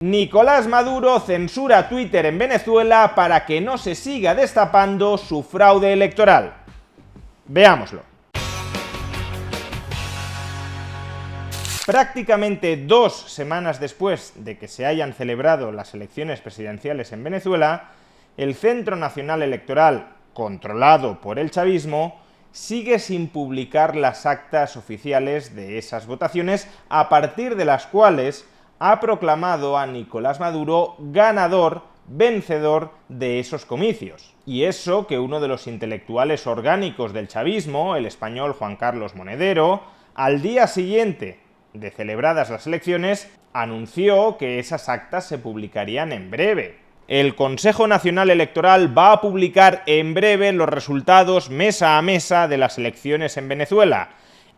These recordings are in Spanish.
Nicolás Maduro censura Twitter en Venezuela para que no se siga destapando su fraude electoral. Veámoslo. Prácticamente 2 semanas después de que se hayan celebrado las elecciones presidenciales en Venezuela, el Centro Nacional Electoral, controlado por el chavismo, sigue sin publicar las actas oficiales de esas votaciones, a partir de las cuales ha proclamado a Nicolás Maduro ganador, vencedor de esos comicios. Y eso que uno de los intelectuales orgánicos del chavismo, el español Juan Carlos Monedero, al día siguiente de celebradas las elecciones, anunció que esas actas se publicarían en breve. El Consejo Nacional Electoral va a publicar en breve los resultados mesa a mesa de las elecciones en Venezuela.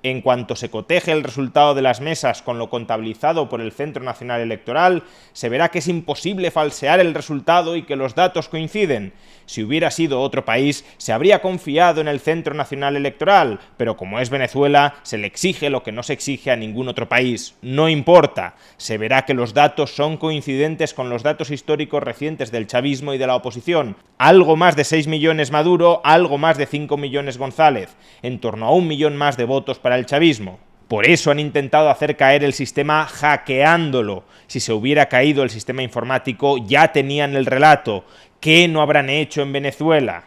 En cuanto se coteje el resultado de las mesas con lo contabilizado por el Centro Nacional Electoral, se verá que es imposible falsear el resultado y que los datos coinciden. Si hubiera sido otro país, se habría confiado en el Centro Nacional Electoral, pero como es Venezuela, se le exige lo que no se exige a ningún otro país. No importa. Se verá que los datos son coincidentes con los datos históricos recientes del chavismo y de la oposición. Algo más de 6 millones Maduro, algo más de 5 millones González. En torno a 1 millón más de votos para el chavismo. Por eso han intentado hacer caer el sistema hackeándolo. Si se hubiera caído el sistema informático, ya tenían el relato. ¿Qué no habrán hecho en Venezuela?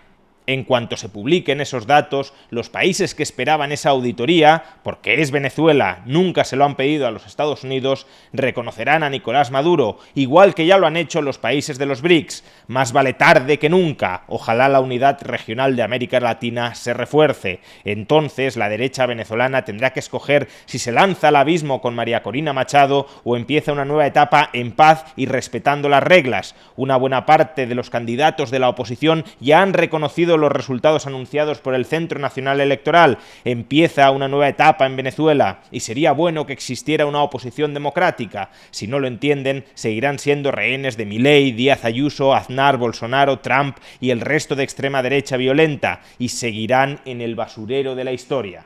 En cuanto se publiquen esos datos, los países que esperaban esa auditoría, porque es Venezuela, nunca se lo han pedido a los Estados Unidos, reconocerán a Nicolás Maduro, igual que ya lo han hecho los países de los BRICS. Más vale tarde que nunca. Ojalá la unidad regional de América Latina se refuerce. Entonces la derecha venezolana tendrá que escoger si se lanza al abismo con María Corina Machado o empieza una nueva etapa en paz y respetando las reglas. Una buena parte de los candidatos de la oposición ya han reconocido los resultados anunciados por el Centro Nacional Electoral. Empieza una nueva etapa en Venezuela y sería bueno que existiera una oposición democrática. Si no lo entienden, seguirán siendo rehenes de Milei, Díaz Ayuso, Aznar, Bolsonaro, Trump y el resto de extrema derecha violenta, y seguirán en el basurero de la historia.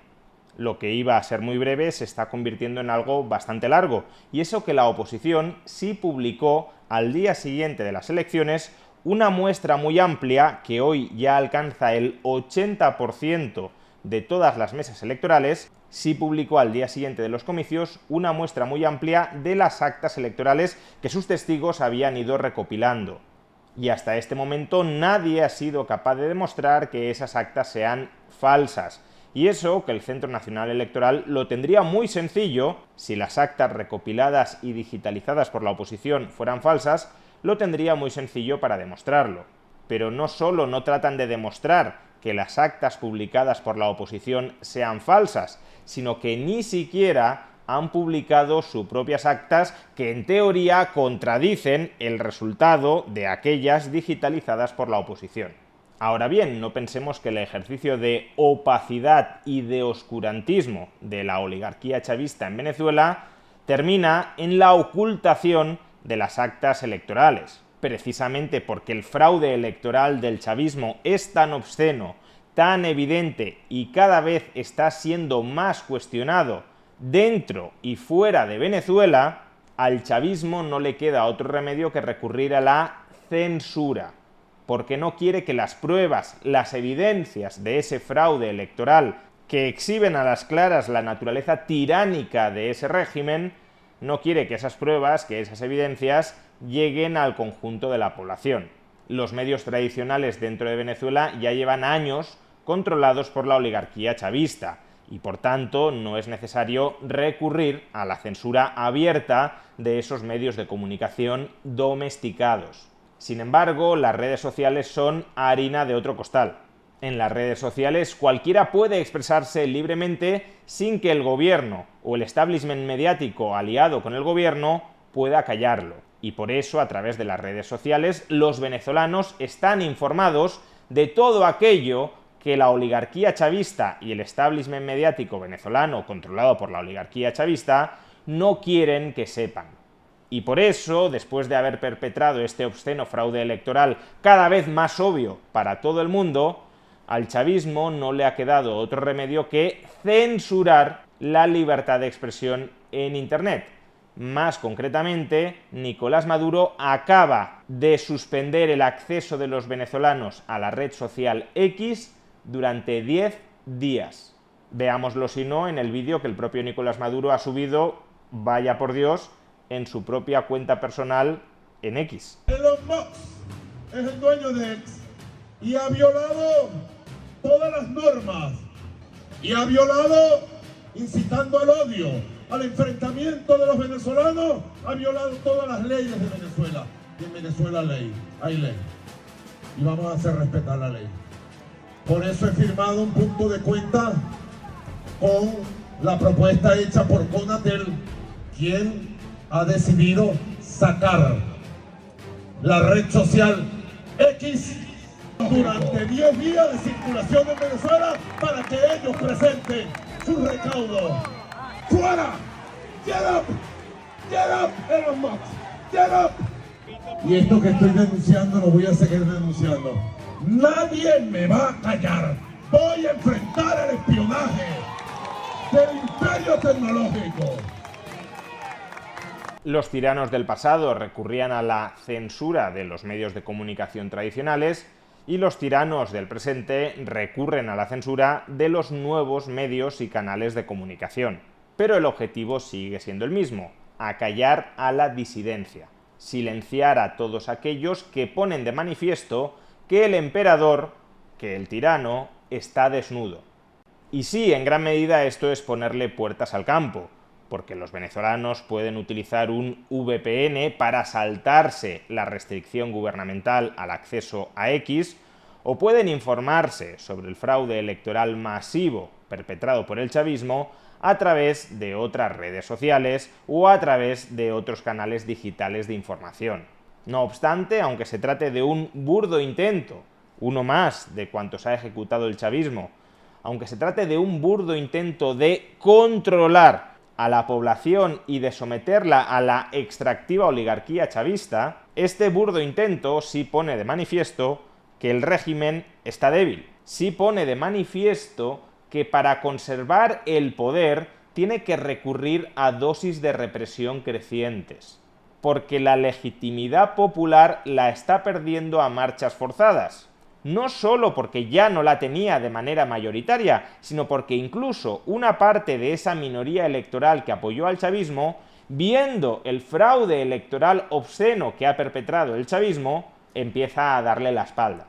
Lo que iba a ser muy breve se está convirtiendo en algo bastante largo, y eso que la oposición sí publicó al día siguiente de las elecciones una muestra muy amplia, que hoy ya alcanza el 80% de todas las mesas electorales, sí publicó al día siguiente de los comicios una muestra muy amplia de las actas electorales que sus testigos habían ido recopilando. Y hasta este momento nadie ha sido capaz de demostrar que esas actas sean falsas. Y eso que el Centro Nacional Electoral lo tendría muy sencillo si las actas recopiladas y digitalizadas por la oposición fueran falsas. Lo tendría muy sencillo para demostrarlo. Pero no solo no tratan de demostrar que las actas publicadas por la oposición sean falsas, sino que ni siquiera han publicado sus propias actas, que en teoría contradicen el resultado de aquellas digitalizadas por la oposición. Ahora bien, no pensemos que el ejercicio de opacidad y de oscurantismo de la oligarquía chavista en Venezuela termina en la ocultación de las actas electorales, precisamente porque el fraude electoral del chavismo es tan obsceno, tan evidente y cada vez está siendo más cuestionado dentro y fuera de Venezuela. Al chavismo no le queda otro remedio que recurrir a la censura, porque no quiere que las pruebas, las evidencias de ese fraude electoral que exhiben a las claras la naturaleza tiránica de ese régimen, no quiere que esas pruebas, que esas evidencias, lleguen al conjunto de la población. Los medios tradicionales dentro de Venezuela ya llevan años controlados por la oligarquía chavista, y por tanto no es necesario recurrir a la censura abierta de esos medios de comunicación domesticados. Sin embargo, las redes sociales son harina de otro costal. En las redes sociales cualquiera puede expresarse libremente sin que el gobierno o el establishment mediático aliado con el gobierno pueda callarlo. Y por eso, a través de las redes sociales, los venezolanos están informados de todo aquello que la oligarquía chavista y el establishment mediático venezolano controlado por la oligarquía chavista no quieren que sepan. Y por eso, después de haber perpetrado este obsceno fraude electoral cada vez más obvio para todo el mundo, al chavismo no le ha quedado otro remedio que censurar la libertad de expresión en Internet, Más concretamente, Nicolás Maduro acaba de suspender el acceso de los venezolanos a la red social X durante 10 días. Veámoslo si no en el vídeo que el propio Nicolás Maduro ha subido, vaya por Dios, en su propia cuenta personal en X. Elon Musk es el dueño de X y ha violado todas las normas y ha violado, incitando al odio, al enfrentamiento de los venezolanos, ha violado todas las leyes de Venezuela. Y en Venezuela hay ley. Y vamos a hacer respetar la ley. Por eso he firmado un punto de cuenta con la propuesta hecha por Conatel, quien ha decidido sacar la red social X durante 10 días de circulación en Venezuela para que ellos presenten sus recaudos. ¡Fuera! ¡Get up! ¡Get up, Elon Musk! ¡Get up! Y esto que estoy denunciando lo voy a seguir denunciando. Nadie me va a callar. Voy a enfrentar el espionaje del imperio tecnológico. Los tiranos del pasado recurrían a la censura de los medios de comunicación tradicionales y los tiranos del presente recurren a la censura de los nuevos medios y canales de comunicación. Pero el objetivo sigue siendo el mismo: acallar a la disidencia, silenciar a todos aquellos que ponen de manifiesto que el emperador, que el tirano, está desnudo. Y sí, en gran medida esto es ponerle puertas al campo, porque los venezolanos pueden utilizar un VPN para saltarse la restricción gubernamental al acceso a X, o pueden informarse sobre el fraude electoral masivo perpetrado por el chavismo a través de otras redes sociales o a través de otros canales digitales de información. No obstante, aunque se trate de un burdo intento, uno más de cuantos ha ejecutado el chavismo, aunque se trate de un burdo intento de controlar a la población y de someterla a la extractiva oligarquía chavista, este burdo intento sí pone de manifiesto que el régimen está débil, sí pone de manifiesto que para conservar el poder tiene que recurrir a dosis de represión crecientes, porque la legitimidad popular la está perdiendo a marchas forzadas. No solo porque ya no la tenía de manera mayoritaria, sino porque incluso una parte de esa minoría electoral que apoyó al chavismo, viendo el fraude electoral obsceno que ha perpetrado el chavismo, empieza a darle la espalda.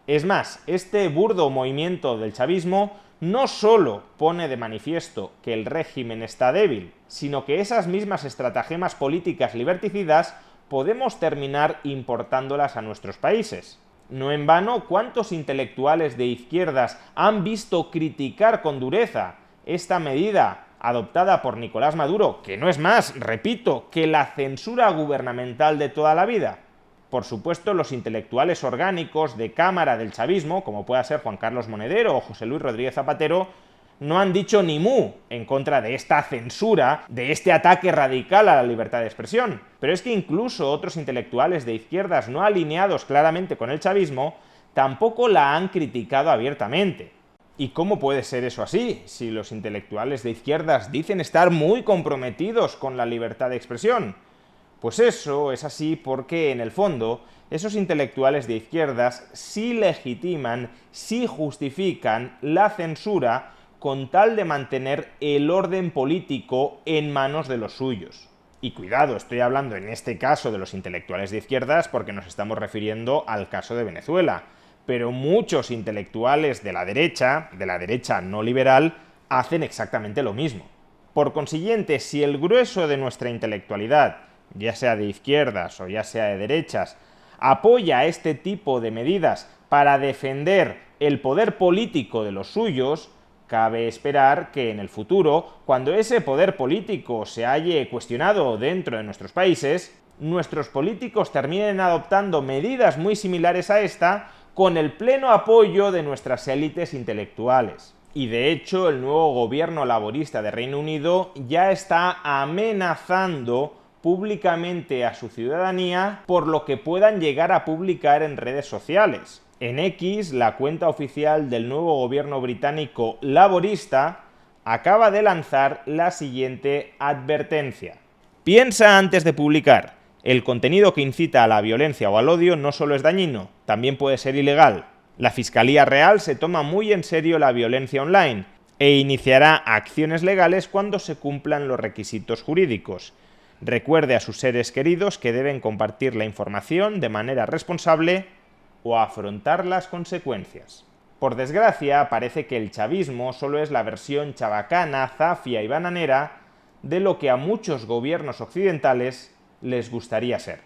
Es más, este burdo movimiento del chavismo no solo pone de manifiesto que el régimen está débil, sino que esas mismas estratagemas políticas liberticidas podemos terminar importándolas a nuestros países. No en vano, ¿cuántos intelectuales de izquierdas han visto criticar con dureza esta medida adoptada por Nicolás Maduro, que no es más, repito, que la censura gubernamental de toda la vida? Por supuesto, los intelectuales orgánicos de cámara del chavismo, como pueda ser Juan Carlos Monedero o José Luis Rodríguez Zapatero, no han dicho ni mu en contra de esta censura, de este ataque radical a la libertad de expresión. Pero es que incluso otros intelectuales de izquierdas no alineados claramente con el chavismo tampoco la han criticado abiertamente. ¿Y cómo puede ser eso así, si los intelectuales de izquierdas dicen estar muy comprometidos con la libertad de expresión? Pues eso es así porque, en el fondo, esos intelectuales de izquierdas sí legitiman, sí justifican la censura con tal de mantener el orden político en manos de los suyos. Y cuidado, estoy hablando en este caso de los intelectuales de izquierdas porque nos estamos refiriendo al caso de Venezuela, pero muchos intelectuales de la derecha no liberal, hacen exactamente lo mismo. Por consiguiente, si el grueso de nuestra intelectualidad, ya sea de izquierdas o ya sea de derechas, apoya este tipo de medidas para defender el poder político de los suyos, cabe esperar que en el futuro, cuando ese poder político se halle cuestionado dentro de nuestros países, nuestros políticos terminen adoptando medidas muy similares a esta con el pleno apoyo de nuestras élites intelectuales. Y de hecho, el nuevo gobierno laborista de Reino Unido ya está amenazando públicamente a su ciudadanía por lo que puedan llegar a publicar en redes sociales. En X, la cuenta oficial del nuevo gobierno británico laborista acaba de lanzar la siguiente advertencia. Piensa antes de publicar. El contenido que incita a la violencia o al odio no solo es dañino, también puede ser ilegal. La Fiscalía Real se toma muy en serio la violencia online e iniciará acciones legales cuando se cumplan los requisitos jurídicos. Recuerde a sus seres queridos que deben compartir la información de manera responsable o afrontar las consecuencias. Por desgracia, parece que el chavismo solo es la versión chabacana, zafia y bananera de lo que a muchos gobiernos occidentales les gustaría ser.